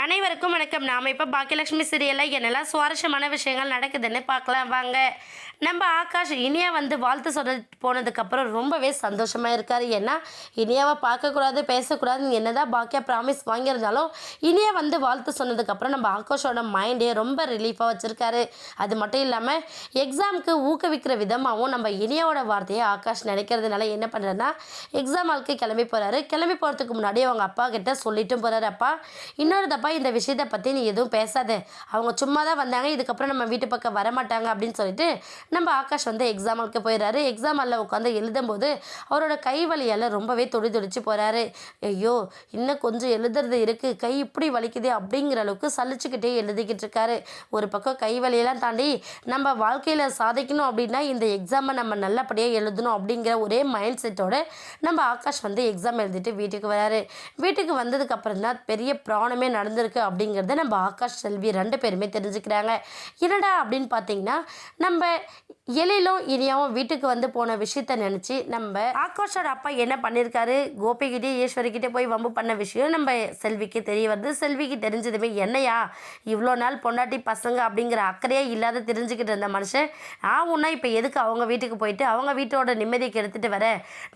அனைவருக்கும் வணக்கம். நாம் இப்போ பாக்கியலட்சுமி சீரியலில் என்னெல்லாம் சுவாரஸ்யமான விஷயங்கள் நடக்குதுன்னு பார்க்கலாம் வாங்க. நம்ம ஆகாஷ் இனியா வந்து வாழ்த்து சொல்ல போனதுக்கப்புறம் ரொம்பவே சந்தோஷமாக இருக்கார். ஏன்னா இனியாவை பார்க்கக்கூடாது பேசக்கூடாதுன்னு என்னதான் பாக்கியா ப்ராமிஸ் வாங்கியிருந்தாலும் இனியா வந்து வாழ்த்து சொன்னதுக்கப்புறம் நம்ம ஆகாஷோட மைண்டே ரொம்ப ரிலீஃபாக வச்சுருக்காரு. அது மட்டும் இல்லாமல் எக்ஸாமுக்கு ஊக்குவிக்கிற விதமாகவும் நம்ம இனியாவோட வார்த்தையை ஆகாஷ் நினைக்கிறதுனால என்ன பண்ணுறதுனா எக்ஸாம் ஆளுக்கு கிளம்பி போகிறாரு. கிளம்பி போகிறதுக்கு முன்னாடி அவங்க அப்பா கிட்ட சொல்லிட்டும் போகிறாரு, அப்பா இன்னொரு தப்பா இந்த விஷயத்தை பற்றி நீ எதுவும் பேசாத, அவங்க சும்மா தான் வந்தாங்க, இதுக்கப்புறம் நம்ம வீட்டு பக்கம் வரமாட்டாங்க அப்படின்னு சொல்லிட்டு நம்ம ஆகாஷ் வந்து எக்ஸாம் ஹாலுக்கு போயிடுறாரு. எக்ஸாம் ஹாலில் உட்காந்து எழுதும்போது அவரோட கை வலியால் ரொம்பவே துடிச்சு போகிறாரு. ஐயோ இன்னும் கொஞ்சம் எழுதுறது இருக்குது, கை இப்படி வலிக்குது அப்படிங்கிற அளவுக்கு சலிச்சுக்கிட்டே எழுதிக்கிட்டு இருக்காரு. ஒரு பக்கம் கை வலியெல்லாம் தாண்டி நம்ம வாழ்க்கையில் சாதிக்கணும் அப்படின்னா இந்த எக்ஸாமை நம்ம நல்லபடியாக எழுதணும் அப்படிங்கிற ஒரே மைண்ட் செட்டோடு நம்ம ஆகாஷ் வந்து எக்ஸாம் எழுதிட்டு வீட்டுக்கு வராரு. வீட்டுக்கு வந்ததுக்கப்புறம் தான் பெரிய ப்ராப்ளமே நடந்திருக்கு அப்படிங்கிறத நம்ம ஆகாஷ் செல்வி 2 பேருமே தெரிஞ்சுக்கிறாங்க. என்னடா அப்படின்னு பார்த்தீங்கன்னா நம்ம எழிலும் இனியாவும் வீட்டுக்கு வந்து போன விஷயத்த நினச்சி நம்ம ஆகாஷோட அப்பா என்ன பண்ணியிருக்காரு, கோபிக்கிட்டே ஈஸ்வரிக்கிட்டே போய் வம்பு பண்ண விஷயம் நம்ம செல்விக்கு தெரிய வருது. செல்விக்கு தெரிஞ்சதுமே என்னையா இவ்வளோ நாள் பொண்டாட்டி பசங்க அப்படிங்கிற அக்கறையே இல்லாத தெரிஞ்சுக்கிட்டு இருந்த மனுஷன் உன்னா இப்போ எதுக்கு அவங்க வீட்டுக்கு போயிட்டு அவங்க வீட்டோட நிம்மதிக்கு எடுத்துகிட்டு வர,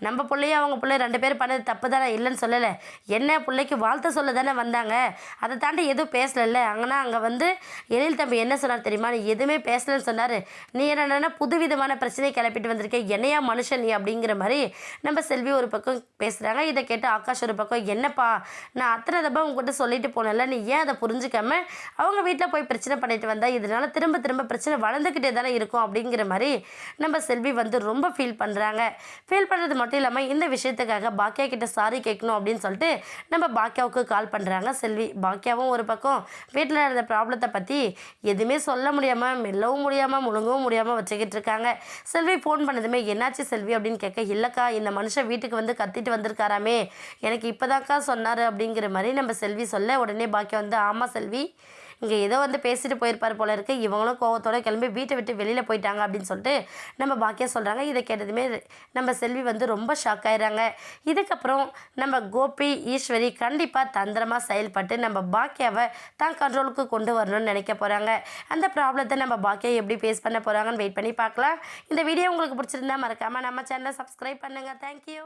நம்ம பிள்ளைய அவங்க பிள்ளை 2 பேரும் பண்ணது தப்பு தானே, இல்லைன்னு சொல்லலை, என்ன பிள்ளைக்கு வாழ்த்து சொல்ல தானே வந்தாங்க, அதை தாண்டி எதுவும் பேசலைல்ல. அங்கே வந்து எழில் தம்பி என்ன சொன்னார் தெரியுமா, நீ எதுவுமே பேசலன்னு சொன்னார், நீ என்னென்னா புதுவிதமான பிரச்சனை கிளப்பிட்டு வந்திருக்கேன், என்னையா மனுஷன் நீ அப்படிங்கிற மாதிரி நம்ம செல்வி ஒரு பக்கம் பேசுகிறாங்க. இதை கேட்டு ஆகாஷ் ஒரு பக்கம், என்னப்பா நான் அத்தனை தப்பா உங்ககிட்ட சொல்லிட்டு போனேன்ல, நீ ஏன் அதை புரிஞ்சுக்காம அவங்க வீட்டில் போய் பிரச்சனை பண்ணிட்டு வந்தா, இதனால திரும்ப பிரச்சனை வளர்ந்துக்கிட்டே தானே இருக்கும் அப்படிங்கிற மாதிரி நம்ம செல்வி வந்து ரொம்ப ஃபீல் பண்ணுறாங்க. ஃபீல் பண்ணுறது மட்டும் இல்லாமல் இந்த விஷயத்துக்காக பாக்கியா கிட்ட சாரி கேட்கணும் அப்படின்னு சொல்லிட்டு நம்ம பாக்கியாவுக்கு கால் பண்ணுறாங்க செல்வி. பாக்கியாவும் ஒரு பக்கம் வீட்டில் இருந்த ப்ராப்ளத்தை பற்றி எதுவுமே சொல்ல முடியாமல் மெல்லவும் முடியாமல் முழுங்கவும் முடியாமல் வச்சுக்கிட்டு இருக்காங்க. செல்வி ஃபோன் பண்ணதுமே என்னாச்சு செல்வி அப்படின்னு கேட்க, இல்லைக்கா இந்த மனுஷன் வீட்டுக்கு வந்து கத்திட்டு வந்திருக்காராமே, எனக்கு இப்போதாக்கா சொன்னார் அப்படிங்கிற மாதிரி நம்ம செல்வி சொல்ல, உடனே பாக்கியம் வந்து ஆமாம் செல்வி இங்கே ஏதோ வந்து பேசிட்டு போயிருப்பார் போல இருக்கு, இவங்களும் கோவத்தோட கிளம்பி வீட்டை விட்டு வெளியில் போயிட்டாங்க அப்படின்னு சொல்லிட்டு நம்ம பாக்கியா சொல்கிறாங்க. இதை கேட்டதுமே நம்ம செல்வி வந்து ரொம்ப ஷாக் ஆயிடுறாங்க. இதுக்கப்புறம் நம்ம கோபி ஈஸ்வரி கண்டிப்பாக தந்திரமாக செயல்பட்டு நம்ம பாக்கியாவை தான் கண்ட்ரோலுக்கு கொண்டு வரணும்னு நினைக்க போகிறாங்க. அந்த ப்ராப்ளத்தை நம்ம பாக்கியா எப்படி ஃபேஸ் பண்ண போகிறாங்கன்னு வெயிட் பண்ணி பார்க்கலாம். இந்த வீடியோ உங்களுக்கு பிடிச்சிருந்தா மறக்காமல் நம்ம சேனலை சப்ஸ்கிரைப் பண்ணுங்கள். தேங்க்யூ.